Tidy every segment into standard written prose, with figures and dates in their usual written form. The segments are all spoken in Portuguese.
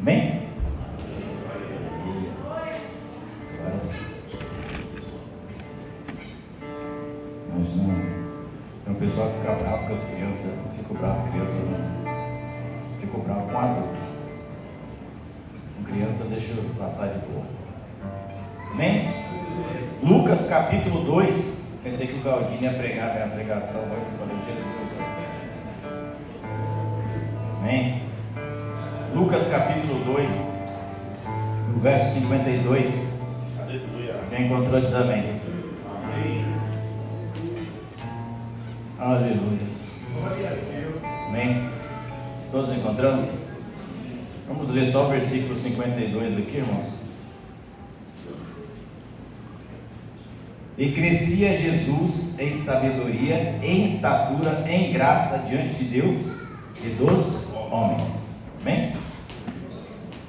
Amém? Agora sim. Mas não. Então o pessoal fica bravo com as crianças. Eu não fico bravo com criança, não. Fico bravo com adulto. Com criança deixa eu passar de boa. Amém? Lucas capítulo 2. Pensei que o Galdinho ia pregar a pregação hoje. Eu falei, Jesus. Amém? Lucas capítulo 2, no verso 52. Aleluia. Quem encontrou diz amém. Amém. Aleluia. Glória a Deus. Amém? Todos encontramos? Vamos ler só o versículo 52 aqui, irmãos. E crescia Jesus em sabedoria, em estatura, em graça diante de Deus e dos homens. Amém?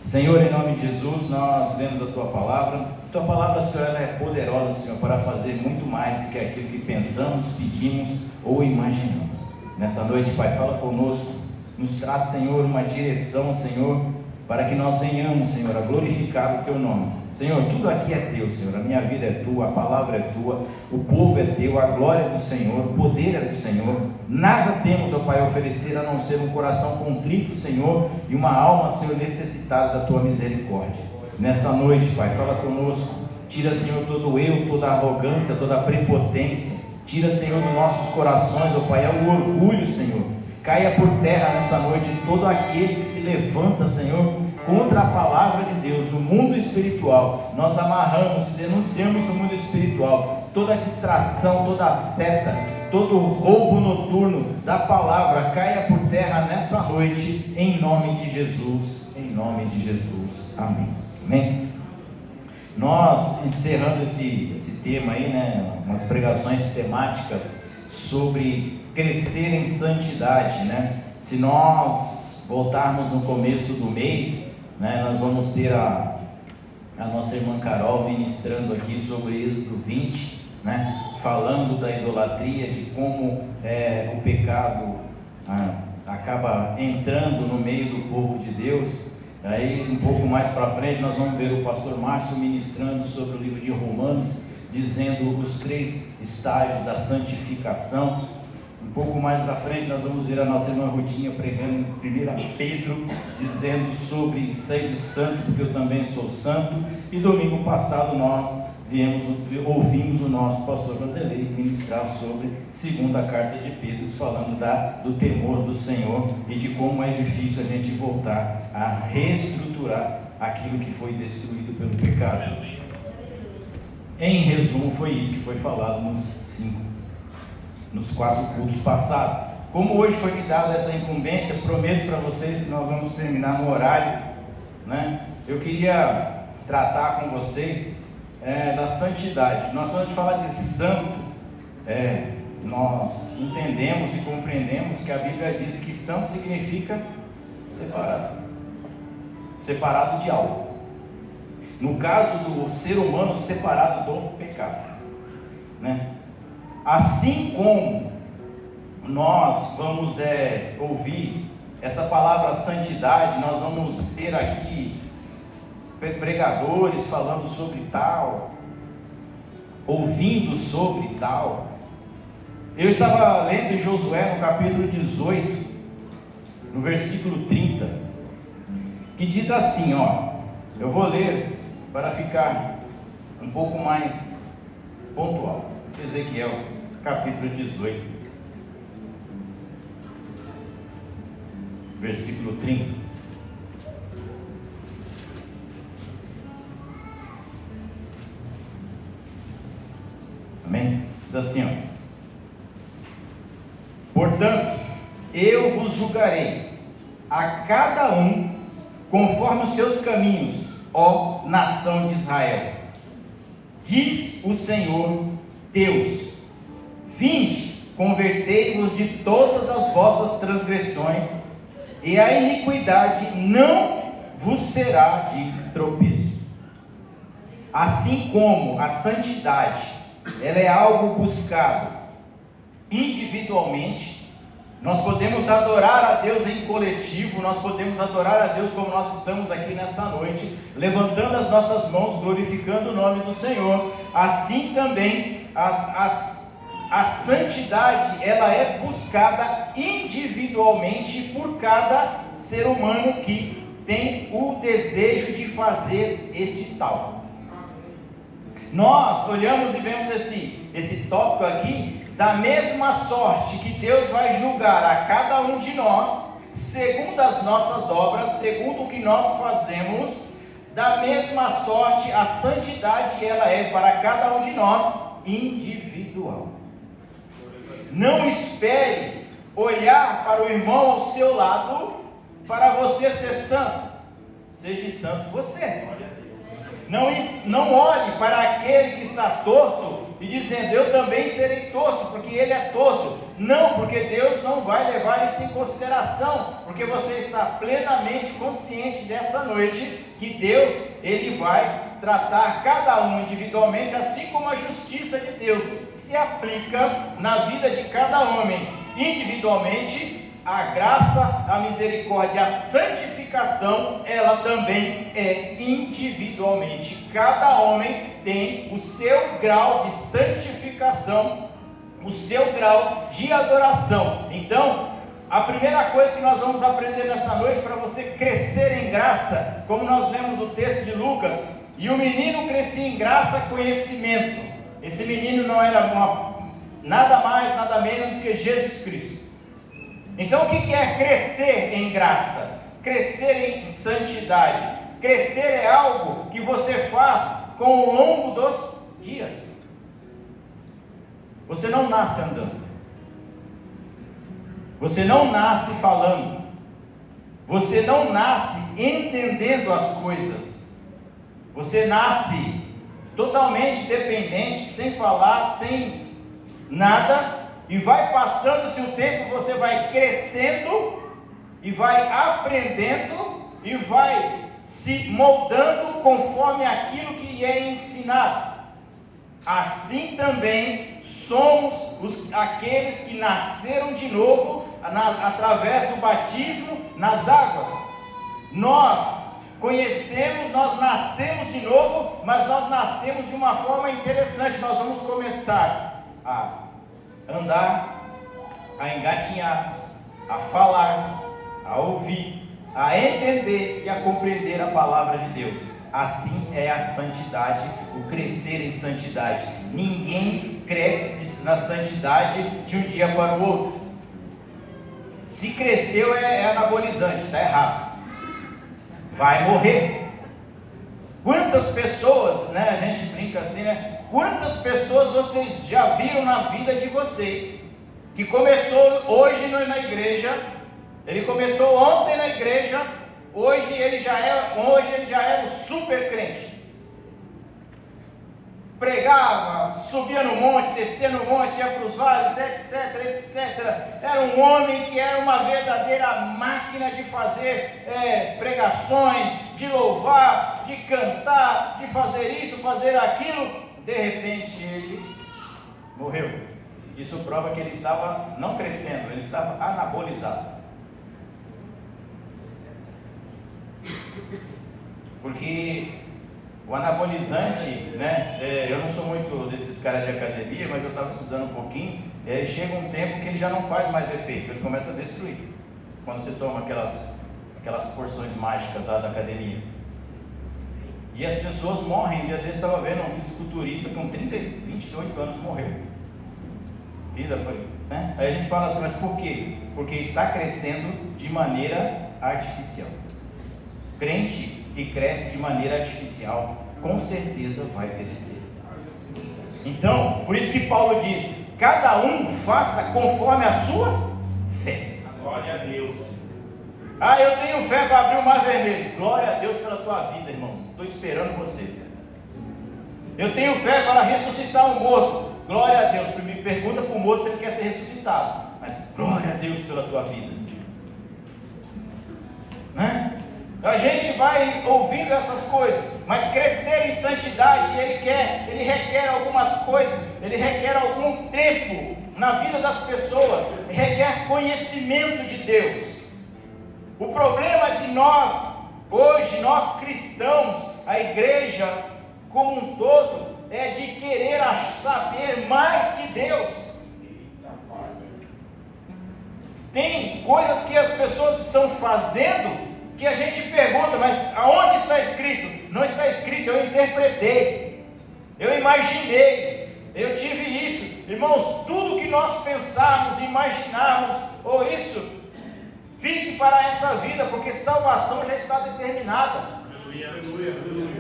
Senhor, em nome de Jesus, nós lemos a Tua palavra. Tua palavra, Senhor, ela é poderosa, Senhor, para fazer muito mais do que aquilo que pensamos, pedimos ou imaginamos. Nessa noite, Pai, fala conosco. Nos traz, Senhor, uma direção, Senhor, para que nós venhamos, Senhor, a glorificar o Teu nome. Senhor, tudo aqui é Teu, Senhor, a minha vida é Tua, a palavra é Tua, o povo é Teu, a glória é do Senhor, o poder é do Senhor. Nada temos, ó Pai, a oferecer a não ser um coração contrito, Senhor, e uma alma, Senhor, necessitada da Tua misericórdia. Nessa noite, Pai, fala conosco. Tira, Senhor, todo o eu, toda a arrogância, toda a prepotência. Tira, Senhor, dos nossos corações, ó Pai, o orgulho, Senhor. Caia por terra nessa noite todo aquele que se levanta, Senhor, contra a palavra de Deus no mundo espiritual. Nós amarramos e denunciamos no mundo espiritual toda distração, toda seta, todo roubo noturno da palavra. Caia por terra nessa noite, em nome de Jesus. Em nome de Jesus. Amém. Amém. Nós encerrando esse tema aí, né? Umas pregações temáticas sobre crescer em santidade, né? Se nós voltarmos no começo do mês, né, nós vamos ter a nossa irmã Carol ministrando aqui sobre Êxodo 20, né, falando da idolatria, de como o pecado acaba entrando no meio do povo de Deus. Aí um pouco mais para frente nós vamos ver o pastor Márcio ministrando sobre o livro de Romanos, dizendo os 3 estágios da santificação. Um pouco mais à frente nós vamos ver a nossa irmã Rutinha pregando em 1 Pedro, dizendo sobre sede santo, porque eu também sou santo. E domingo passado nós ouvimos o nosso pastor Vanderlei ministrar sobre segunda carta de Pedro, falando do temor do Senhor e de como é difícil a gente voltar a reestruturar aquilo que foi destruído pelo pecado. Em resumo, foi isso que foi falado nos 4 cultos passados. Como hoje foi me dada essa incumbência, prometo para vocês que nós vamos terminar no horário, né? Eu queria tratar com vocês da santidade. Nós, quando a gente fala de santo, nós entendemos e compreendemos que a Bíblia diz que santo significa separado de algo. No caso do ser humano, separado do pecado, né? Assim como nós vamos ouvir essa palavra santidade, nós vamos ter aqui pregadores falando sobre tal, ouvindo sobre tal. Eu estava lendo em Josué no capítulo 18, no versículo 30, que diz assim, eu vou ler para ficar um pouco mais pontual. Ezequiel, capítulo 18, versículo 30. Amém? Diz assim, portanto, eu vos julgarei a cada um conforme os seus caminhos, ó nação de Israel. Diz o Senhor Deus: vinde, convertei-vos de todas as vossas transgressões, e a iniquidade não vos será de tropeço. Assim como a santidade, ela é algo buscado individualmente, Nós podemos adorar a Deus em coletivo, nós podemos adorar a Deus como nós estamos aqui nessa noite, levantando as nossas mãos, glorificando o nome do Senhor. Assim também a santidade, ela é buscada individualmente por cada ser humano que tem o desejo de fazer este tal. Nós olhamos e vemos esse tópico aqui, da mesma sorte que Deus vai julgar a cada um de nós, segundo as nossas obras, segundo o que nós fazemos, da mesma sorte a santidade ela é para cada um de nós individual. Não espere olhar para o irmão ao seu lado para você ser santo. Seja santo você. Não olhe para aquele que está torto e dizendo, eu também serei torto, porque ele é torto. Não, porque Deus não vai levar isso em consideração, porque você está plenamente consciente dessa noite, que Deus, ele vai tratar cada um individualmente, assim como a justiça de Deus se aplica na vida de cada homem individualmente. A graça, a misericórdia, a santificação, ela também é individualmente. Cada homem tem o seu grau de santificação, o seu grau de adoração. Então, a primeira coisa que nós vamos aprender nessa noite, para você crescer em graça, como nós lemos o texto de Lucas, e o menino crescia em graça e conhecimento. Esse menino não era nada mais, nada menos que Jesus Cristo. Então o que é crescer em graça? Crescer em santidade. Crescer é algo que você faz com o longo dos dias. Você não nasce andando. Você não nasce falando. Você não nasce entendendo as coisas. Você nasce totalmente dependente, sem falar, sem nada. E vai passando-se o tempo, você vai crescendo e vai aprendendo e vai se moldando conforme aquilo que lhe é ensinado. Assim também somos aqueles que nasceram de novo através do batismo nas águas. Nós conhecemos, nós nascemos de novo, mas nós nascemos de uma forma interessante. Nós vamos começar a andar, a engatinhar, a falar, a ouvir, a entender e a compreender a palavra de Deus. Assim é a santidade, o crescer em santidade. Ninguém cresce na santidade de um dia para o outro. Se cresceu é anabolizante, está errado. Vai morrer. Quantas pessoas, né, a gente brinca assim, né? Quantas pessoas vocês já viram na vida de vocês, que começou hoje na igreja, ele começou ontem na igreja, hoje ele já é um super crente, pregava, subia no monte, descia no monte, ia para os vales, etc. Era um homem que era uma verdadeira máquina de fazer pregações, de louvar, de cantar, de fazer isso, fazer aquilo. De repente ele morreu. Isso prova que ele estava não crescendo, ele estava anabolizado. Porque o anabolizante, né, eu não sou muito desses caras de academia, mas eu estava estudando um pouquinho, chega um tempo que ele já não faz mais efeito, ele começa a destruir. Quando você toma aquelas porções mágicas lá da academia. E as pessoas morrem. Um dia desse eu estava vendo um fisiculturista com 28 anos morreu. Vida foi, né? Aí a gente fala assim, mas por quê? Porque está crescendo de maneira artificial. Crente que cresce de maneira artificial, com certeza vai perecer. Então, por isso que Paulo diz, cada um faça conforme a sua fé. Glória a Deus. Eu tenho fé para abrir o mar vermelho. Glória a Deus pela tua vida, irmãos. Estou esperando você. Eu tenho fé para ressuscitar um morto. Glória a Deus. Me pergunta para o morto se ele quer ser ressuscitado. Mas glória a Deus pela tua vida. Né? A gente vai ouvindo essas coisas, mas crescer em santidade, ele requer algumas coisas, ele requer algum tempo, na vida das pessoas, requer conhecimento de Deus. O problema de nós, hoje, nós cristãos, a igreja como um todo, é de querer saber mais que Deus. Tem coisas que as pessoas estão fazendo que a gente pergunta, mas aonde está escrito? Não está escrito, eu interpretei, eu imaginei, eu tive isso. Irmãos, tudo que nós pensarmos, imaginarmos, ou isso, fique para essa vida, porque salvação já está determinada.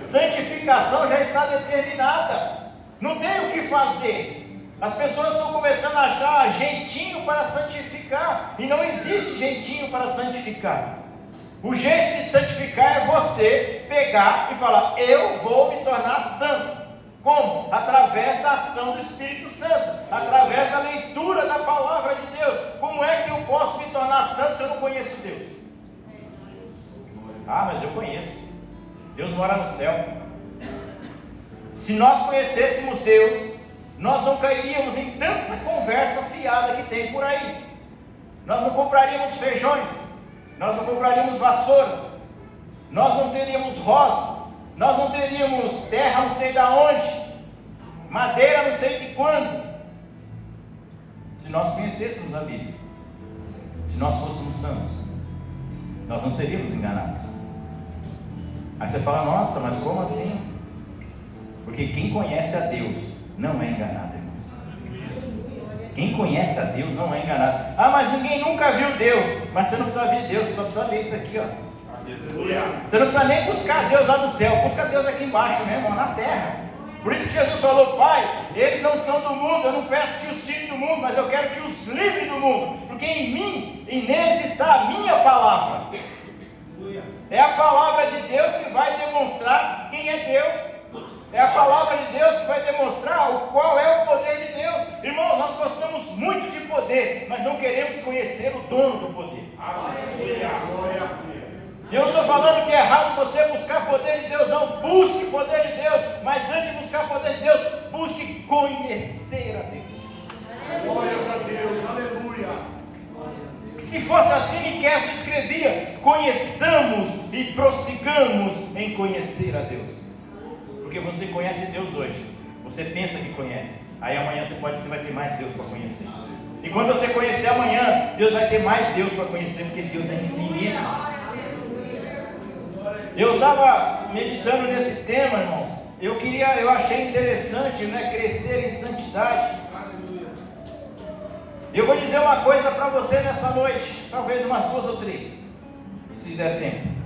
Santificação já está determinada. Não tem o que fazer. As pessoas estão começando a achar jeitinho para santificar, e não existe jeitinho para santificar. O jeito de santificar é você pegar e falar: eu vou me tornar santo. Como? Através da ação do Espírito Santo, através da leitura da palavra de Deus. Como é que eu posso me tornar santo se eu não conheço Deus? Ah, mas eu conheço. Deus mora no céu. Se nós conhecêssemos Deus, nós não cairíamos em tanta conversa fiada que tem por aí. Nós não compraríamos feijões, nós não compraríamos vassoura, nós não teríamos rosas, nós não teríamos terra não sei da onde, madeira não sei de quando. Se nós conhecêssemos a Bíblia, se nós fôssemos santos, nós não seríamos enganados. Aí você fala: nossa, mas como assim? Porque quem conhece a Deus não é enganado, irmãos. Quem conhece a Deus não é enganado. Ah, mas ninguém nunca viu Deus. Mas você não precisa ver Deus, você só precisa ver isso aqui, ó. Você não precisa nem buscar Deus lá no céu, busca Deus aqui embaixo mesmo, na terra. Por isso que Jesus falou: Pai, eles não são do mundo, eu não peço que os tire do mundo, mas eu quero que os livre do mundo, porque em mim e neles está a minha palavra. É a palavra de Deus que vai demonstrar quem é Deus. É a palavra de Deus que vai demonstrar qual é o poder de Deus. Irmãos, nós gostamos muito de poder, mas não queremos conhecer o dono do poder. Eu não estou falando que é errado você buscar poder de Deus, não. Busque poder de Deus, mas antes de buscar poder de Deus, busque conhecer a Deus. Glórias a Deus, aleluia. Se fosse assim, Miqueias escrevia: conheçamos e prossigamos em conhecer a Deus. Porque você conhece Deus hoje, você pensa que conhece, aí amanhã você vai ter mais Deus para conhecer. E quando você conhecer amanhã, Deus vai ter mais Deus para conhecer, porque Deus é infinito. Eu estava meditando nesse tema, irmãos. Eu achei interessante, né, crescer em santidade. Eu vou dizer uma coisa para você nessa noite, talvez umas 2 ou 3, se der tempo.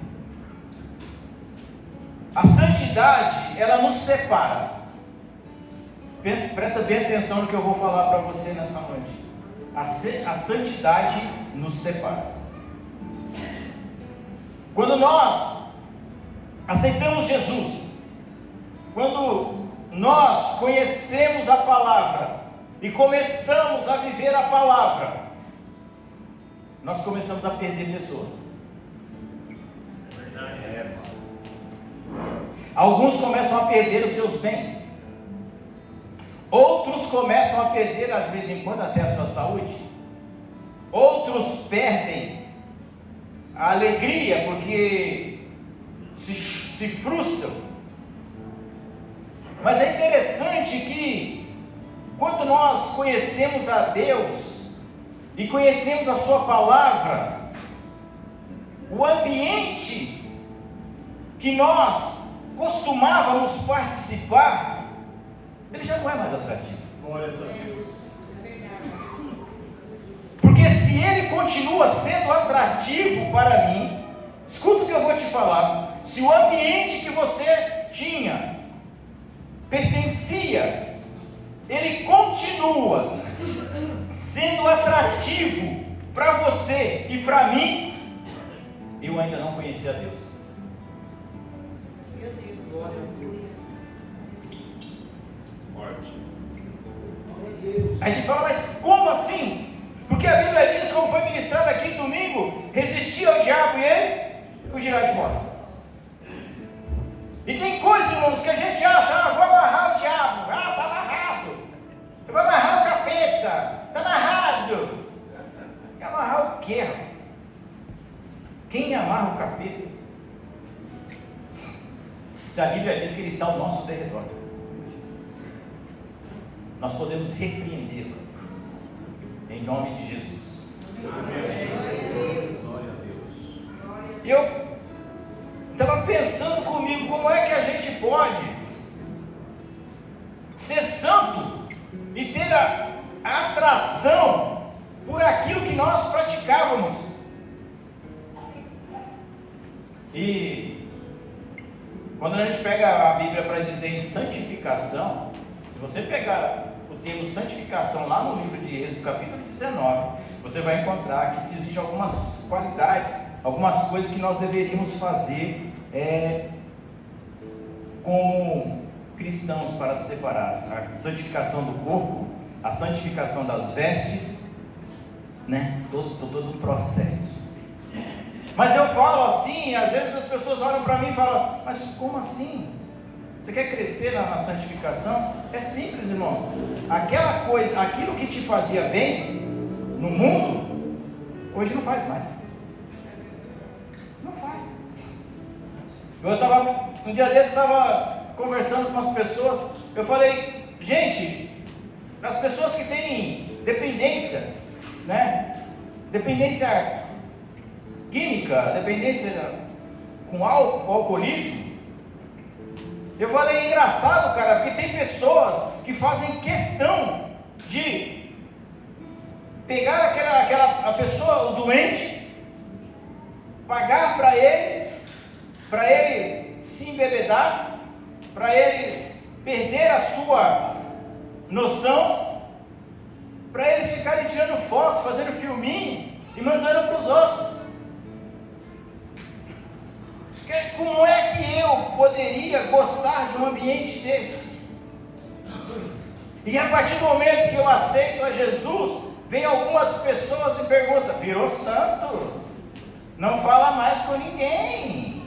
A santidade, ela nos separa. Presta bem atenção no que eu vou falar para você nessa noite. A santidade nos separa. Quando nós aceitamos Jesus, quando nós conhecemos a palavra e começamos a viver a palavra, nós começamos a perder pessoas. Alguns começam a perder os seus bens, outros começam a perder, às vezes em quando, até a sua saúde. Outros perdem a alegria porque se frustram. Mas é interessante que quando nós conhecemos a Deus e conhecemos a sua palavra, o ambiente que nós costumávamos participar, ele já não é mais atrativo. Glórias a Deus. Porque se ele continua sendo atrativo para mim, escuta o que eu vou te falar. Se o ambiente que você tinha pertencia, ele continua sendo atrativo para você e para mim, eu ainda não conheci a Deus. A gente fala: mas como assim? Porque a Bíblia diz, como foi ministrado aqui domingo, resistir ao diabo e ele fugirá de vós. E tem coisas, irmãos, que a gente acha: vou amarrar o diabo, está amarrado, eu vou amarrar o capeta, está na quê, rapaz? Quem amarra o capeta? Se a Bíblia diz que ele está ao nosso derredor, nós podemos repreendê-lo em nome de Jesus. Amém. Glória a Deus. E eu estava pensando comigo, como é que a gente pode ser santo e ter a atração por aquilo que nós praticávamos? E quando a gente pega a Bíblia para dizer em santificação, se você pegar o termo santificação lá no livro de Êxodo, capítulo 19, você vai encontrar que existem algumas qualidades, algumas coisas que nós deveríamos fazer como cristãos para separar a santificação do corpo, a santificação das vestes, né? Todo o processo. Mas eu falo assim, às vezes as pessoas olham para mim e falam, mas como assim? Você quer crescer na santificação? É simples, irmão. Aquela coisa, aquilo que te fazia bem no mundo, hoje não faz mais. Não faz. Um dia desse eu estava conversando com as pessoas, eu falei, gente, as pessoas que têm dependência, né? Dependência química, dependência com álcool, com alcoolismo. Eu falei, é engraçado, cara, porque tem pessoas que fazem questão de pegar a pessoa, o doente, pagar para ele se embebedar, para ele perder a sua noção, para eles ficarem tirando foto, fazendo filminho e mandando para os outros. Como é que eu poderia gostar de um ambiente desse? E a partir do momento que eu aceito a Jesus, vem algumas pessoas e perguntam, virou santo? Não fala mais com ninguém,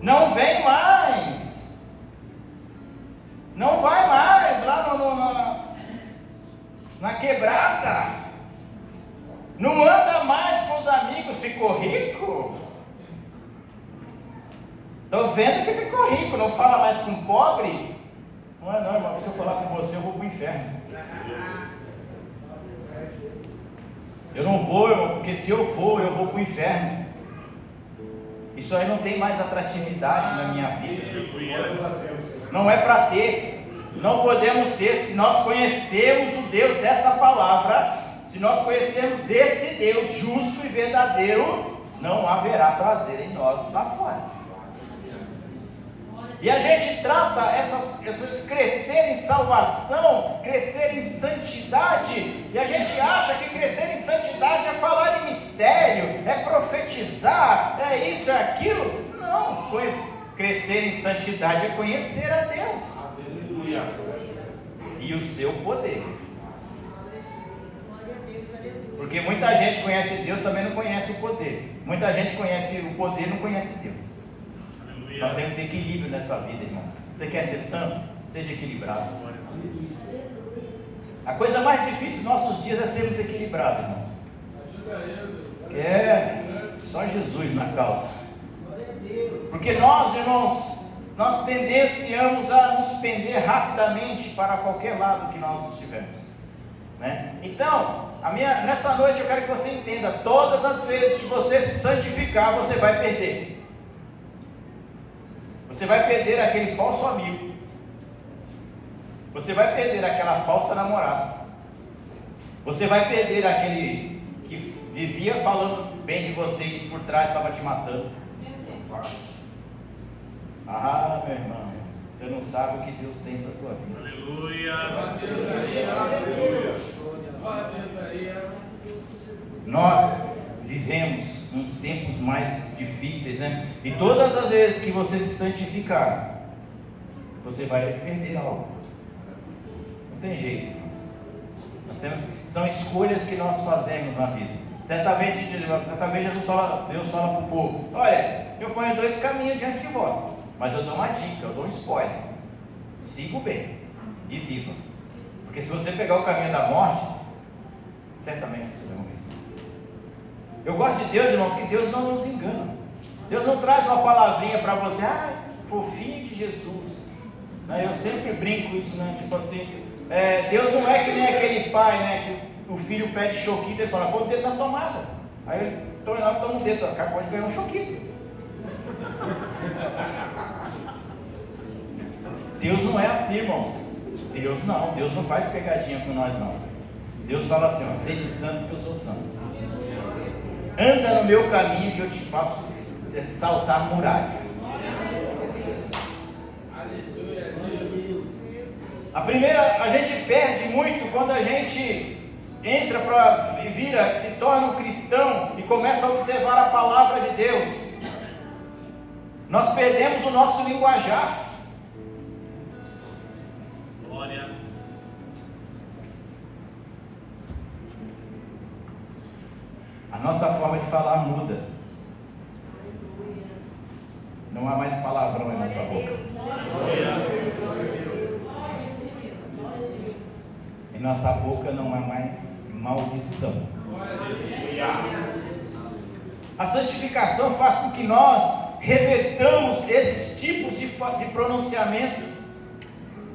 não vem mais, não vai mais lá na quebrada, não anda mais com os amigos, ficou rico? Estou vendo que ficou rico, não fala mais com pobre? Não é não, irmão, se eu falar com você eu vou para o inferno. Eu não vou, irmão, porque se eu for, eu vou para o inferno. Isso aí não tem mais atratividade na minha vida. Não é para ter, não podemos ter. Se nós conhecermos o Deus dessa palavra, se nós conhecermos esse Deus justo e verdadeiro, não haverá prazer em nós lá fora. E a gente trata crescer em salvação, crescer em santidade, e a gente acha que crescer em santidade é falar em mistério, é profetizar, é isso, é aquilo. Não, crescer em santidade é conhecer a Deus. Aleluia. E o seu poder. Porque muita gente conhece Deus, também não conhece o poder. Muita gente conhece o poder e não conhece Deus. Nós temos que ter equilíbrio nessa vida, irmão. Você quer ser santo? Seja equilibrado. A coisa mais difícil dos nossos dias é sermos equilibrados, irmãos. É só Jesus na causa. Porque nós, irmãos, nós tendenciamos a nos pender rapidamente para qualquer lado que nós estivermos, né? Então, nessa noite eu quero que você entenda, todas as vezes que você se santificar, você vai perder. Você vai perder aquele falso amigo. Você vai perder aquela falsa namorada. Você vai perder aquele que vivia falando bem de você e por trás estava te matando. Ah, meu irmão, você não sabe o que Deus tem para a tua vida. Aleluia. Nós vivemos uns tempos mais difíceis, né? E todas as vezes que você se santificar, você vai perder algo. Não tem jeito. São escolhas que nós fazemos na vida. Certamente Jesus fala para o povo: olha, eu ponho 2 caminhos diante de vós, mas eu dou uma dica, eu dou um spoiler. Siga o bem e viva. Porque se você pegar o caminho da morte, certamente você vai morrer. Eu gosto de Deus, irmãos, que Deus não nos engana. Deus não traz uma palavrinha para você, fofinho de Jesus. Eu sempre brinco isso, né? Tipo assim, Deus não é que nem aquele pai, né? Que o filho pede choquito e fala, põe o dedo na tomada. Aí ele toma um dedo, acabou de ganhar um choquito. Deus não é assim, irmãos. Deus não faz pegadinha com nós, não. Deus fala assim, sede santo que eu sou santo. Anda no meu caminho que eu te faço saltar muralha. A gente perde muito quando a gente entra se torna um cristão e começa a observar a palavra de Deus. Nós perdemos o nosso linguajar. Glória. A nossa forma de falar muda. Não há mais palavrão em nossa boca. Em nossa boca não há mais maldição. A santificação faz com que nós revertamos esses tipos de pronunciamento.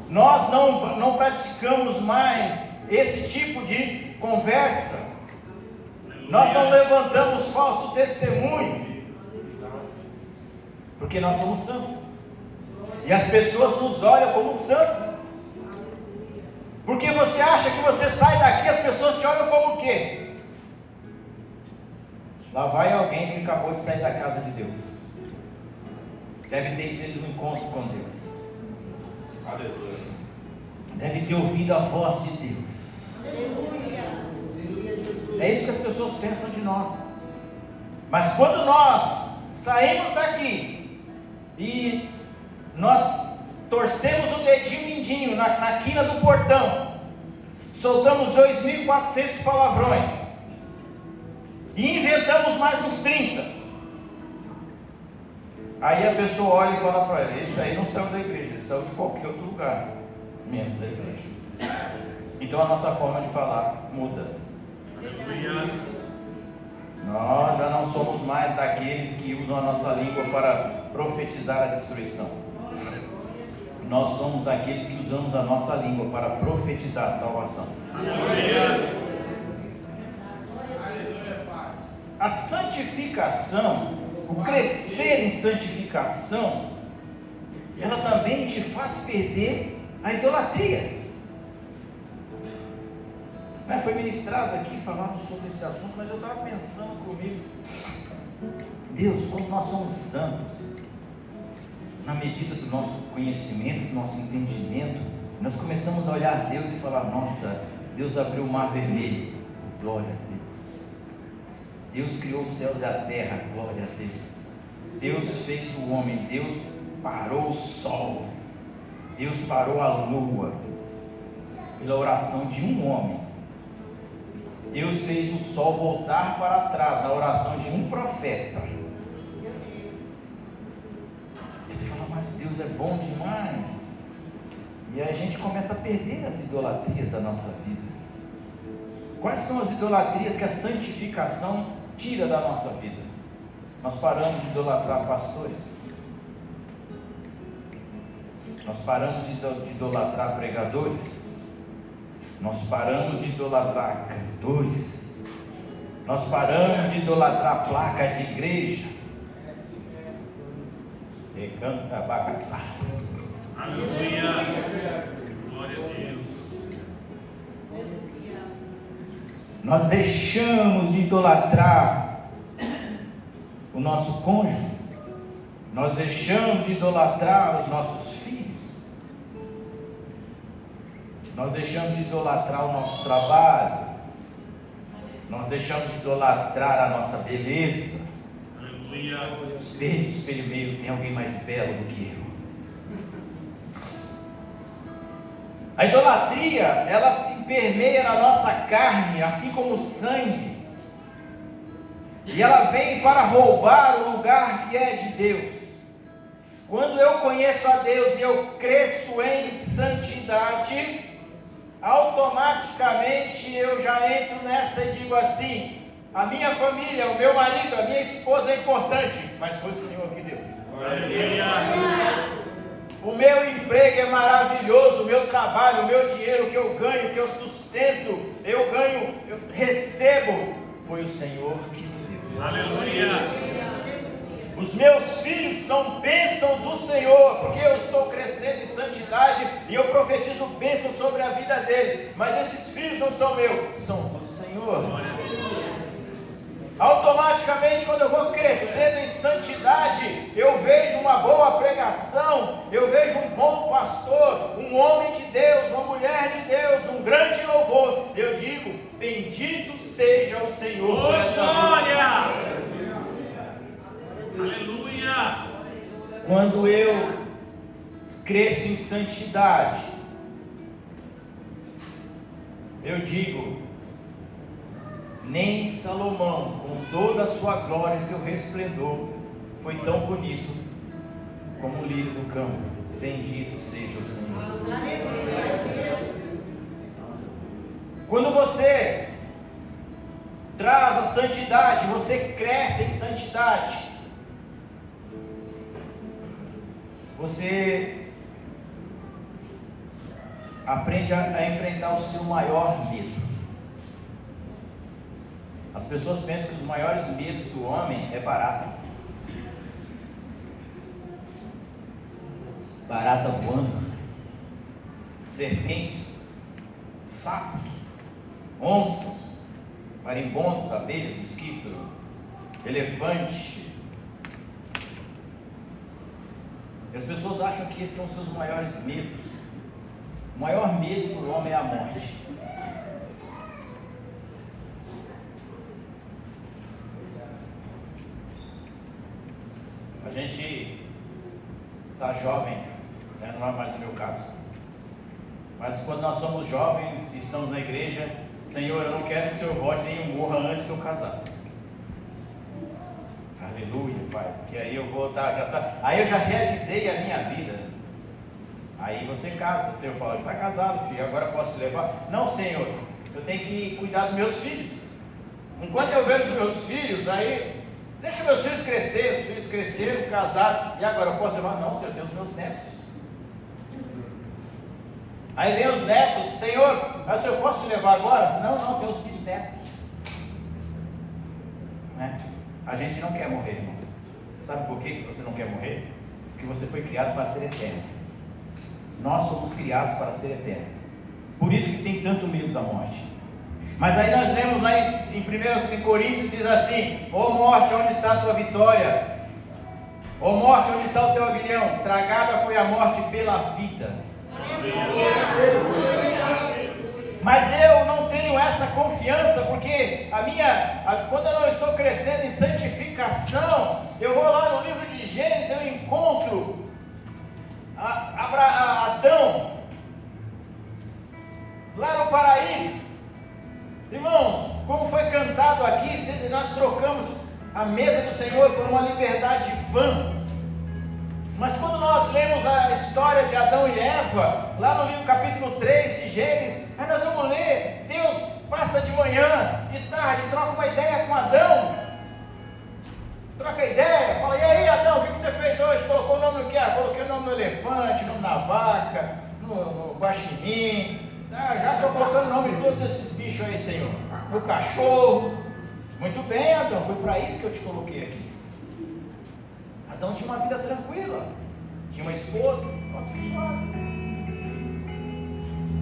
Nós não praticamos mais esse tipo de conversa. Nós não levantamos falso testemunho, porque nós somos santos, e as pessoas nos olham como santos. Porque você acha que você sai daqui, as pessoas te olham como o quê? Lá vai alguém que acabou de sair da casa de Deus, deve ter tido um encontro com Deus, Aleluia. deve ter ouvido a voz de Deus. É isso que as pessoas pensam de nós. Mas quando nós saímos daqui e nós torcemos o dedinho mindinho na quina do portão, soltamos 2.400 palavrões e inventamos mais uns 30, aí a pessoa olha e fala para ela, esse aí não saiu da igreja, ele saiu de qualquer outro lugar, menos da igreja. Então a nossa forma de falar muda. Nós já não somos mais daqueles que usam a nossa língua para profetizar a destruição. Nós somos aqueles que usamos a nossa língua para profetizar a salvação. A santificação, o crescer em santificação, ela também te faz perder a idolatria. Foi ministrado aqui falando sobre esse assunto, mas eu estava pensando comigo, Deus, quando nós somos santos, na medida do nosso conhecimento, do nosso entendimento, nós começamos a olhar Deus e falar, nossa, Deus abriu o mar vermelho, glória a Deus. Deus criou os céus e a terra, glória a Deus. Deus fez o homem, Deus parou o sol, Deus parou a lua, pela oração de um homem. Deus fez o sol voltar para trás, na oração de um profeta. E você fala, mas Deus é bom demais. E aí a gente começa a perder as idolatrias da nossa vida. Quais são as idolatrias que a santificação tira da nossa vida? Nós paramos de idolatrar pastores. Nós paramos de idolatrar pregadores. Nós paramos de idolatrar cantores. Nós paramos de idolatrar placa de igreja. E canta bagaçar. Aleluia. Glória a Deus. Nós deixamos de idolatrar o nosso cônjuge. Nós deixamos de idolatrar os nossos filhos. Nós deixamos de idolatrar o nosso trabalho. Nós deixamos de idolatrar a nossa beleza. Aleluia. Espelho meio, tem alguém mais belo do que eu. A idolatria, ela se permeia na nossa carne, assim como o sangue. E ela vem para roubar o lugar que é de Deus. Quando eu conheço a Deus e eu cresço em santidade, automaticamente eu já entro nessa e digo assim: A minha família, o meu marido, a minha esposa é importante, mas foi o Senhor que deu. O meu emprego é maravilhoso, o meu trabalho, o meu dinheiro que eu ganho, que eu sustento, eu recebo, foi o Senhor que me deu. Aleluia. Os meus filhos são bênção do Senhor, porque eu estou crescendo em santidade e eu profetizo bênção sobre a vida deles. Mas esses filhos não são meus, são do Senhor. Automaticamente, quando eu vou crescendo em santidade, eu vejo uma boa pregação, eu vejo um bom pastor, um homem de Deus, uma mulher de Deus, um grande louvor. Eu digo, bendito seja o Senhor por essa glória! Aleluia! Quando eu cresço em santidade, eu digo, nem Salomão, com toda a sua glória e seu resplendor, foi tão bonito como o lírio do campo. Bendito seja o Senhor. Quando você traz a santidade, você cresce em santidade, você aprende a enfrentar o seu maior medo. As pessoas pensam que os maiores medos do homem é barata. Barata voando, serpentes, sapos, onças, marimbondos, abelhas, mosquito, elefante. E as pessoas acham que esses são os seus maiores medos. O maior medo do homem é a morte. A gente está jovem, né? Não é mais o meu caso. Mas quando nós somos jovens e estamos na igreja, Senhor, eu não quero que o Senhor volte nem morra antes de eu casar. Aleluia, Pai, porque aí eu vou estar, aí eu já realizei a minha vida. Aí você casa, o Senhor fala, está casado, filho, agora posso te levar? Não, Senhor, eu tenho que cuidar dos meus filhos. Enquanto eu vejo os meus filhos, aí deixa meus filhos crescer, os filhos cresceram, casaram, e agora eu posso levar? Não, Senhor, tem os meus netos. Aí vem os netos, Senhor, mas eu posso te levar agora? Não, tem os bisnetos. Né? A gente não quer morrer, irmão. Sabe por que você não quer morrer? Porque você foi criado para ser eterno. Nós somos criados para ser eterno. Por isso que tem tanto medo da morte. Mas aí nós lemos lá em 1 Coríntios, diz assim: ó morte, onde está a tua vitória? Ó morte, onde está o teu aguilhão? Tragada foi a morte pela vida. Mas eu não tenho essa confiança, porque quando eu não estou crescendo em santificação, eu vou lá no livro de Gênesis, eu encontro Adão lá no paraíso. Irmãos, como foi cantado aqui, nós trocamos a mesa do Senhor por uma liberdade vã. Mas quando nós lemos a história de Adão e Eva, lá no livro capítulo 3 de Gênesis, aí nós vamos ler, Deus passa de manhã, de tarde, troca uma ideia com Adão. Troca ideia, fala, e aí Adão, o que você fez hoje? Colocou o nome no quê? Coloquei o nome no elefante, o nome na vaca, no guaxinim. Já estou colocando o nome de todos esses bichos aí, Senhor. No cachorro. Muito bem, Adão, foi para isso que eu te coloquei aqui. Adão tinha uma vida tranquila, tinha uma esposa, tudo suave.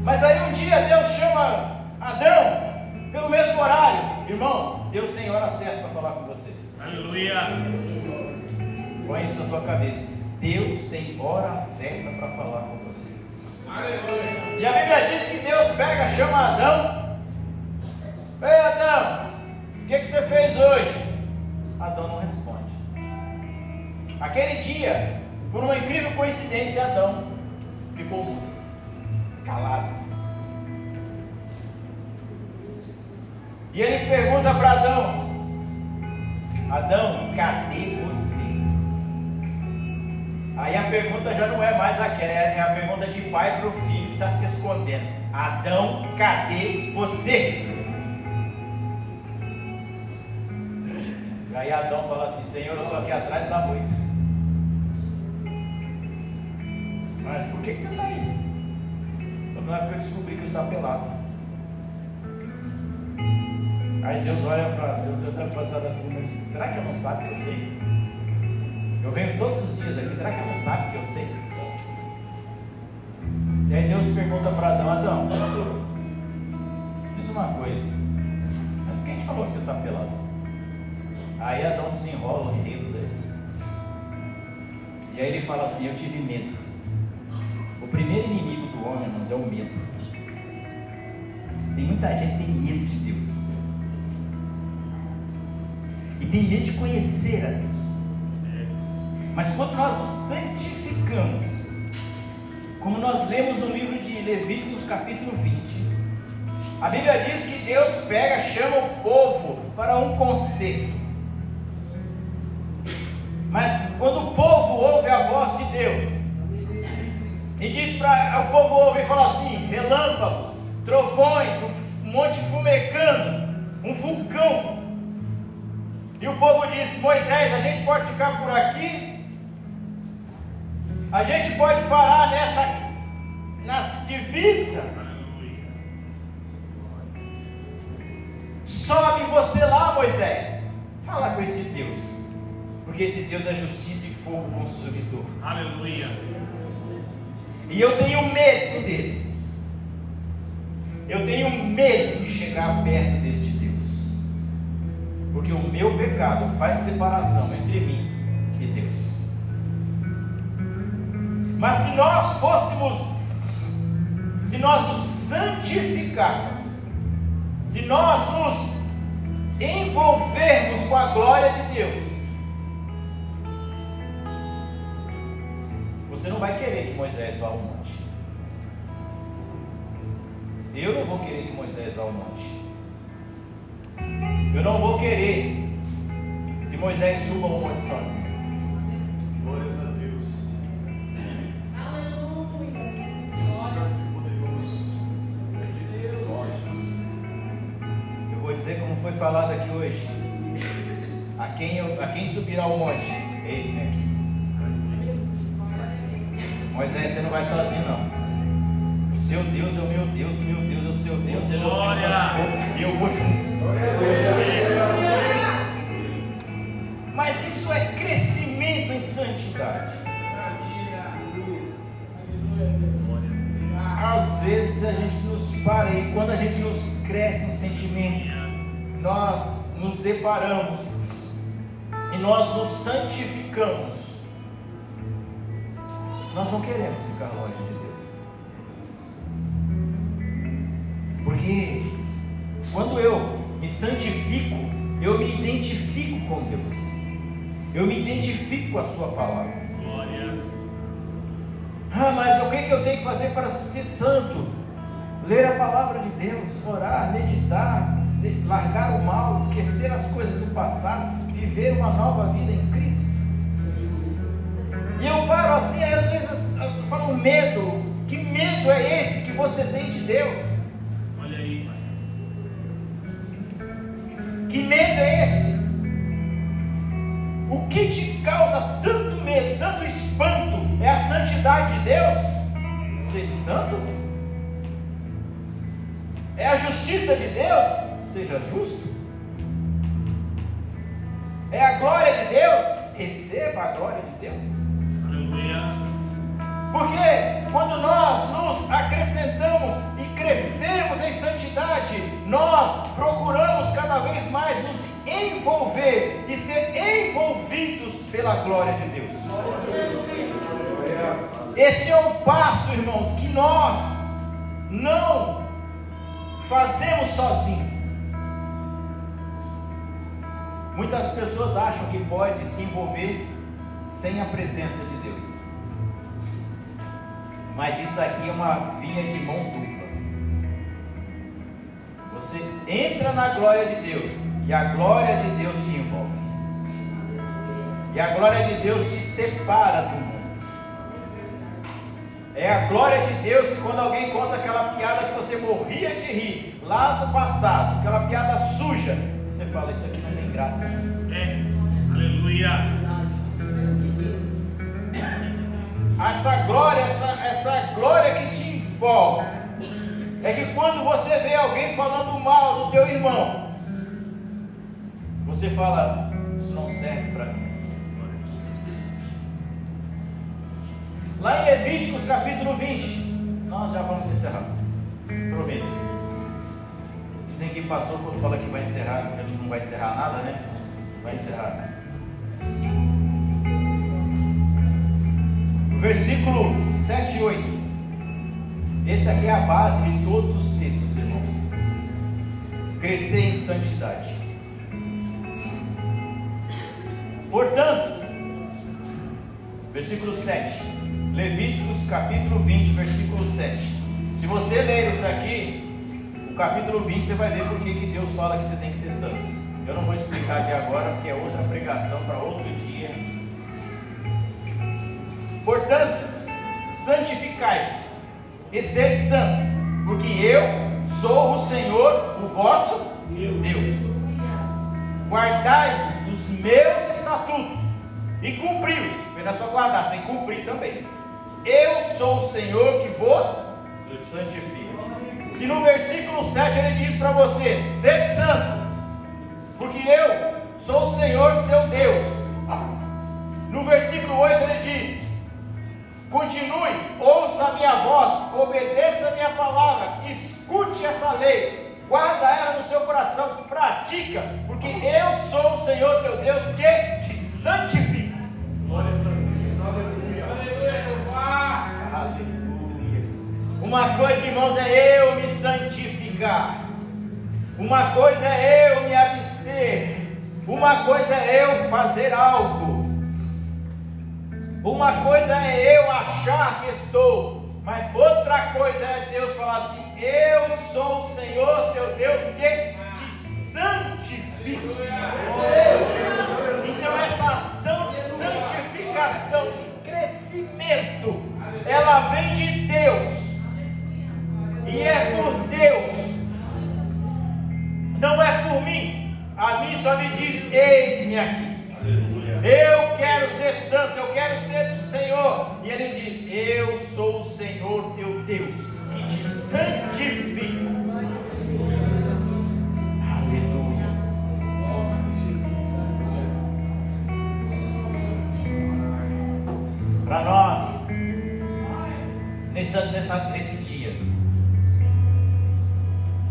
Mas aí um dia Deus chama Adão pelo mesmo horário. Irmãos, Deus tem hora certa para falar com você. Aleluia. Põe isso na tua cabeça. Deus tem hora certa para falar com você. Aleluia. E a Bíblia diz que Deus chama Adão. Ei Adão, o que você fez hoje? Adão não responde. Aquele dia, por uma incrível coincidência, Adão ficou mudo, calado. E ele pergunta para Adão: Adão, cadê você? Aí a pergunta já não é mais aquela, é a pergunta de pai para o filho que está se escondendo. Adão, cadê você? Aí Adão fala assim: Senhor, eu estou aqui atrás da moita. Mas por que você está aí? Não é porque eu descobri que eu estava pelado. Aí Deus olha para Deus, eu estou pensando assim: mas será que eu não sabe que eu sei? Eu venho todos os dias aqui, será que eu não sabe que eu sei? E aí Deus pergunta para Adão: Adão, diz uma coisa, mas quem te falou que você está pelado? Aí Adão desenrola o enredo dele. E aí ele fala assim: eu tive medo. O primeiro inimigo do homem, irmãos, é o medo. Tem muita gente que tem medo de Deus. E tem medo de conhecer a Deus. Mas quando nós nos santificamos, como nós lemos no livro de Levíticos capítulo 20, a Bíblia diz que Deus pega, chama o povo para um concerto. Mas quando o povo ouve a voz de Deus, e diz para o povo ouve e fala assim: relâmpagos, trovões, um monte fumegando, um vulcão. E o povo diz: Moisés, a gente pode ficar por aqui? A gente pode parar nas divisas? Sobe você lá, Moisés. Fala com esse Deus, porque esse Deus é justiça e fogo consumidor. Aleluia. E eu tenho medo dele. Eu tenho medo de chegar perto deste Deus, porque o meu pecado faz separação entre mim e Deus. Mas se nós nos santificarmos, se nós nos envolvermos com a glória de Deus, você não vai querer que Moisés vá ao monte. Eu não vou querer que Moisés vá ao monte. Eu não vou querer que Moisés suba ao monte sozinho. Glórias a Deus. Aleluia. Santo poderoso. Eu vou dizer como foi falado aqui hoje. A quem subirá ao monte? Eis-me aqui. Moisés, você não vai sozinho não. O seu Deus é o meu Deus é o seu Deus, ele é o Glória. Deus, e eu vou junto. Mas isso é crescimento em santidade. Às vezes a gente nos para e quando a gente nos cresce em sentimento, nós nos deparamos e nós nos santificamos. Nós não queremos ficar longe de Deus. Porque quando eu me santifico, eu me identifico com Deus. Eu me identifico com a sua palavra. Glórias. Mas o que eu tenho que fazer para ser santo? Ler a palavra de Deus, orar, meditar, largar o mal, esquecer as coisas do passado, viver uma nova vida em Cristo. E eu paro assim, aí às vezes eu falo: medo. Que medo é esse que você tem de Deus? Olha aí, Pai. Que medo é esse? O que te causa tanto medo, tanto espanto? É a santidade de Deus? Ser santo? É a justiça de Deus? Seja justo. É a glória de Deus? Receba a glória de Deus. Aleluia. Porque quando nós nos acrescentamos e crescemos em santidade, nós procuramos cada vez mais nos envolver e ser envolvidos pela glória de Deus. Esse é o passo, irmãos, que nós não fazemos sozinhos. Muitas pessoas acham que pode se envolver sem a presença de Deus. Mas isso aqui é uma via de mão dupla. Você entra na glória de Deus e a glória de Deus te envolve. E a glória de Deus te separa do mundo. É a glória de Deus que quando alguém conta aquela piada que você morria de rir lá do passado, aquela piada suja, você fala: isso aqui não tem graça. É. Aleluia. Essa glória que te envolve, é que quando você vê alguém falando mal do teu irmão, você fala, isso não serve para mim. Lá em Levíticos capítulo 20, nós já vamos encerrar, prometo. Dizem que pastor quando fala que vai encerrar, ele não vai encerrar nada, né? Vai encerrar. Versículo 7 e 8. Esse aqui é a base de todos os textos, irmãos. Crescer em santidade. Portanto, versículo 7. Levíticos capítulo 20, versículo 7. Se você ler isso aqui, o capítulo 20, você vai ver por que Deus fala que você tem que ser santo. Eu não vou explicar aqui agora, porque é outra pregação para outro dia. Portanto, santificai-vos e sede santo, porque eu sou o Senhor, o vosso Deus. Guardai-vos dos meus estatutos e cumpri-os. Não é só guardar, sem cumprir também. Eu sou o Senhor que vos santifica. Se no versículo 7 ele diz para você, sede santo, porque eu sou o Senhor seu Deus. No versículo 8 ele diz, continue, ouça a minha voz, obedeça a minha palavra, escute essa lei, guarda ela no seu coração, pratica, porque eu sou o Senhor teu Deus que te santifica. Glória a Deus. Aleluia. Aleluia, Jeová. Aleluia. Uma coisa, irmãos, é eu me santificar. Uma coisa é eu me abster. Uma coisa é eu fazer algo. Uma coisa é eu achar que estou, mas outra coisa é Deus falar assim, eu sou o Senhor teu Deus que te santifica. Então essa ação de santificação, de crescimento, ela vem de Deus, e é por Deus, não é por mim. A mim só me diz, eis-me aqui. Eu quero ser santo, eu quero ser do Senhor. E ele diz, eu sou o Senhor teu Deus, que te santifica. Aleluia. Para nós, nesse dia,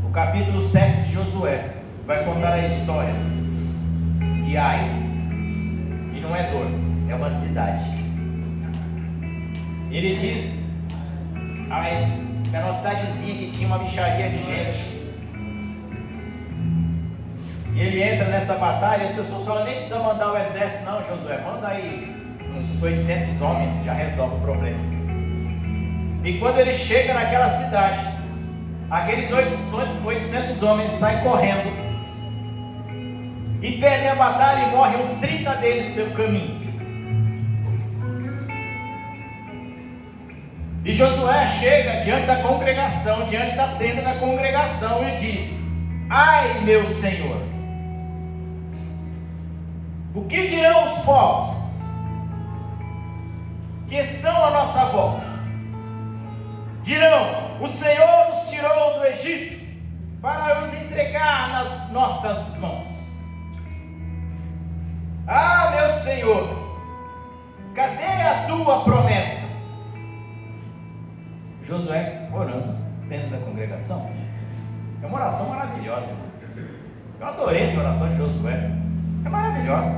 o capítulo 7 de Josué vai contar a história de Ai. Não é dor, é uma cidade. Ele diz, era uma cidadezinha que tinha uma bicharia de gente. E ele entra nessa batalha, as pessoas falam, nem precisa mandar o exército não, Josué, manda aí uns 800 homens, já resolve o problema. E quando ele chega naquela cidade, aqueles 800 homens saem correndo e perdem a batalha e morrem uns 30 deles pelo caminho. E Josué chega diante da congregação, diante da tenda da congregação e diz, ai meu Senhor, o que dirão os povos que estão à nossa volta? Dirão, o Senhor nos tirou do Egito para nos entregar nas nossas mãos. Ah, meu Senhor, cadê a tua promessa? Josué orando dentro da congregação. É uma oração maravilhosa, irmão. Eu adorei essa oração de Josué. É maravilhosa.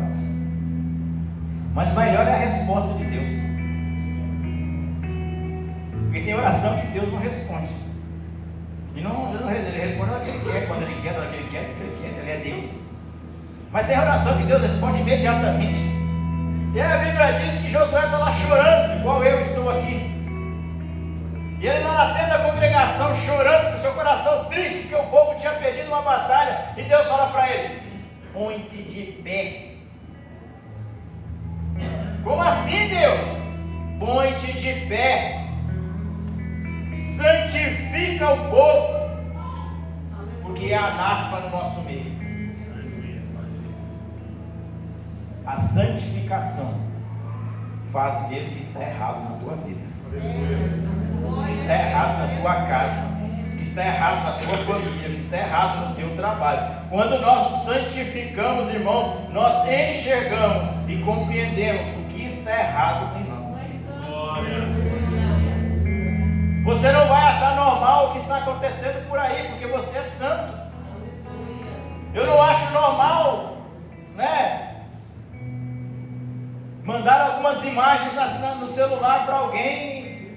Mas maior é a resposta de Deus. Porque tem oração que Deus não responde. E ele responde naquele que quer, quando ele quer, naquele que ele quer. Ele é Deus. Mas tem oração que Deus responde imediatamente. E aí a Bíblia diz que Josué está lá chorando, igual eu estou aqui. E ele lá na tenda da congregação chorando, com seu coração triste, porque o povo tinha perdido uma batalha. E Deus fala para ele, põe-te de pé. Como assim, Deus? Põe-te de pé. Santifica o povo, porque é anátema no nosso meio. A santificação faz ver o que está errado na tua vida, o que está errado na tua casa, o que está errado na tua família, o que está errado no teu trabalho. Quando nós nos santificamos, irmãos, nós enxergamos e compreendemos o que está errado em nós. Você não vai achar normal o que está acontecendo por aí, porque você é santo. Eu não acho normal, né? Mandar algumas imagens no celular para alguém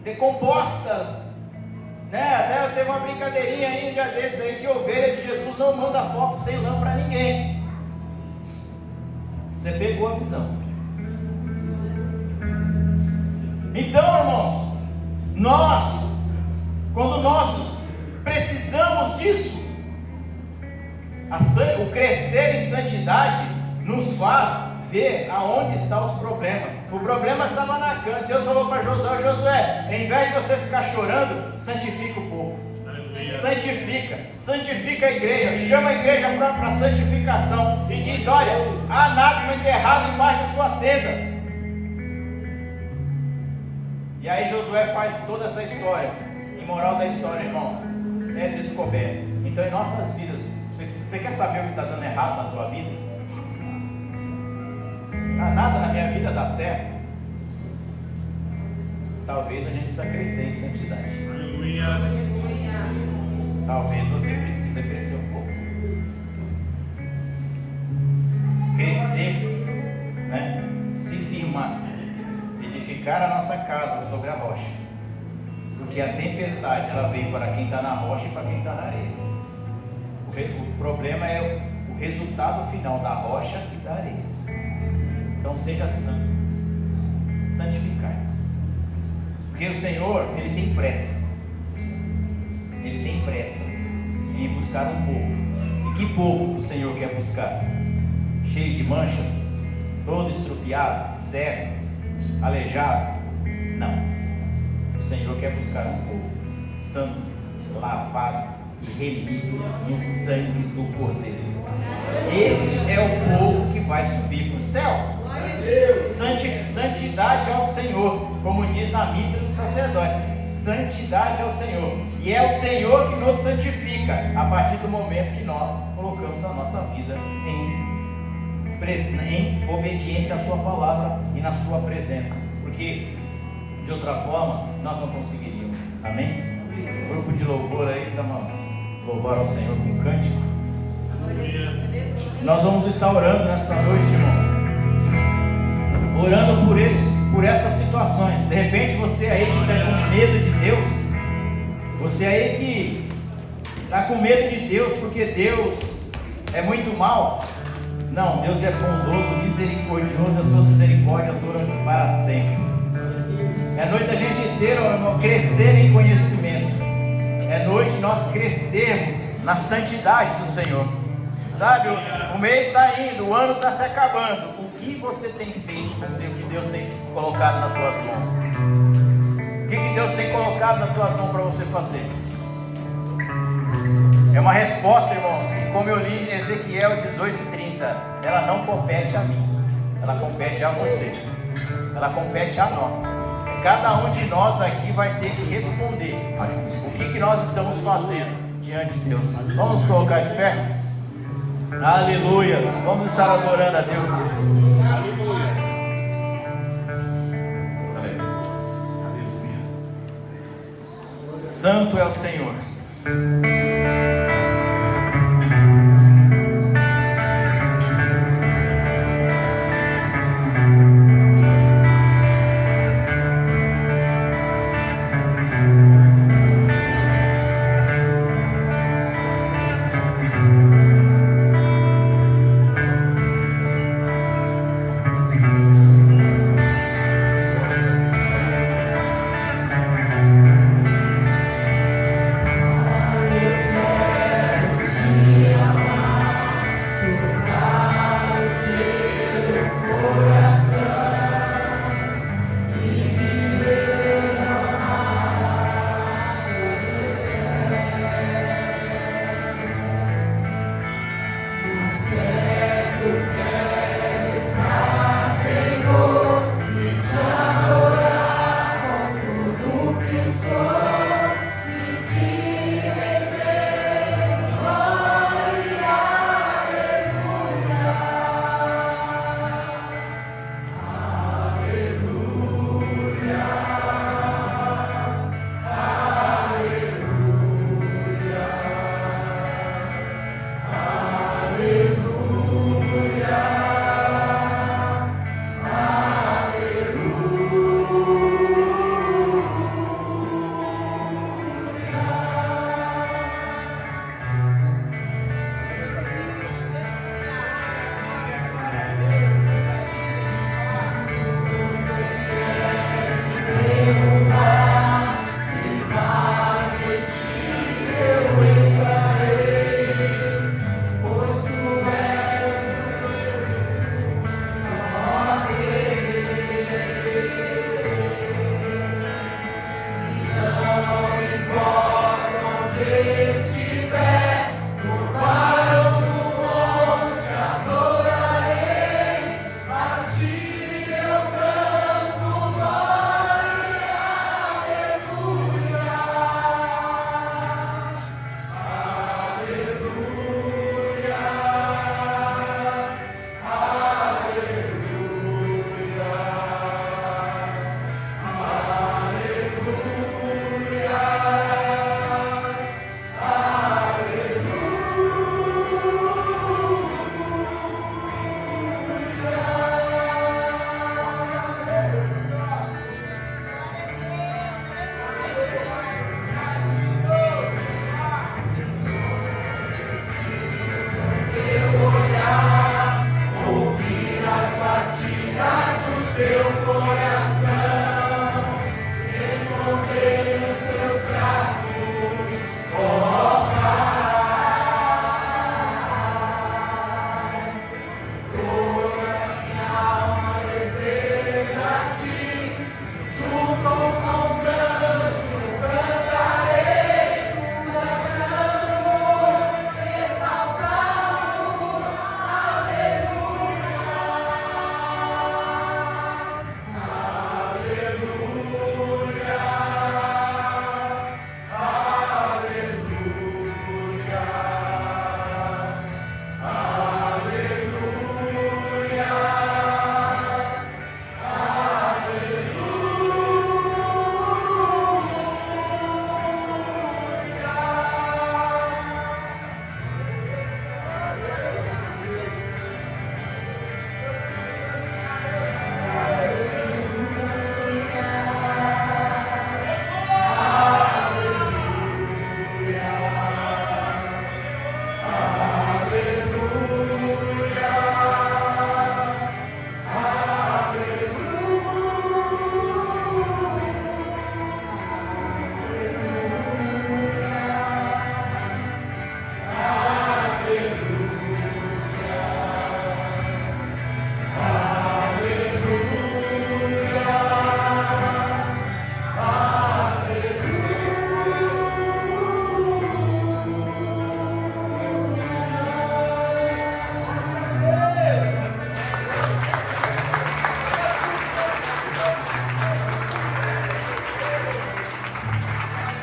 decompostas, né? Até eu teve uma brincadeirinha aí um dia desse aí, que ovelha de Jesus não manda foto sem lã para ninguém. Você pegou a visão. Então, irmãos, quando nós precisamos disso, o crescer em santidade nos faz ver aonde estão os problemas. O problema estava na canta. Deus falou para Josué: Josué, em vez de você ficar chorando, santifica o povo. Santifica a igreja, chama a igreja para santificação e diz: olha, há anátema enterrado embaixo da sua tenda. E aí Josué faz toda essa história. E moral da história, irmãos, é descoberto. Então, em nossas vidas, você quer saber o que está dando errado na tua vida? Nada na minha vida dá certo. Talvez a gente precisa crescer em santidade. Talvez você precise crescer um pouco. Crescer, né? Se firmar. Edificar a nossa casa sobre a rocha. Porque a tempestade, ela vem para quem está na rocha e para quem está na areia. O problema é o resultado final da rocha e da areia. Então seja santo, santificar. Porque o Senhor, Ele tem pressa. Ele tem pressa em buscar um povo. E que povo o Senhor quer buscar? Cheio de manchas? Todo estrupiado? Cego? Aleijado? Não. O Senhor quer buscar um povo santo, lavado e remido no sangue do Cordeiro. Este é o povo que vai subir para o céu. Santidade ao Senhor, como diz na mitra do sacerdote. Santidade ao Senhor. E é o Senhor que nos santifica a partir do momento que nós colocamos a nossa vida em obediência à sua palavra e na sua presença. Porque de outra forma nós não conseguiríamos. Amém? O grupo de louvor aí, estamos louvar ao Senhor com cântico. Nós vamos estar orando nessa noite, irmãos. Orando por essas situações. De repente você aí que está com medo de Deus, você aí que está com medo de Deus porque Deus é muito mal. Não, Deus é bondoso, misericordioso, as suas misericórdias duram para sempre. É noite da gente ter, irmão, crescer em conhecimento. É noite nós crescermos na santidade do Senhor. Sabe, o mês está indo, o ano está se acabando. O que você tem feito com o que Deus tem colocado nas tuas mãos? O que Deus tem colocado nas tuas mãos para você fazer? É uma resposta, irmãos, que, como eu li em Ezequiel 18:30, ela não compete a mim, ela compete a você, ela compete a nós. Cada um de nós aqui vai ter que responder o que nós estamos fazendo diante de Deus. Vamos colocar de pé? Aleluia! Vamos estar adorando a Deus. Aleluia! Santo é o Senhor.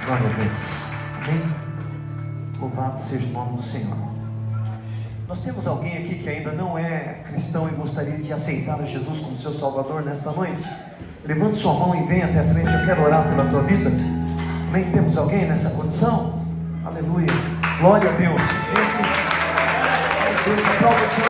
Glória a Deus. Amém? Louvado seja o nome do Senhor. Nós temos alguém aqui que ainda não é cristão e gostaria de aceitar a Jesus como seu Salvador nesta noite? Levante sua mão e venha até a frente, eu quero orar pela tua vida. Amém? Temos alguém nessa condição? Aleluia. Glória a Deus. Deus, aplauda o Senhor.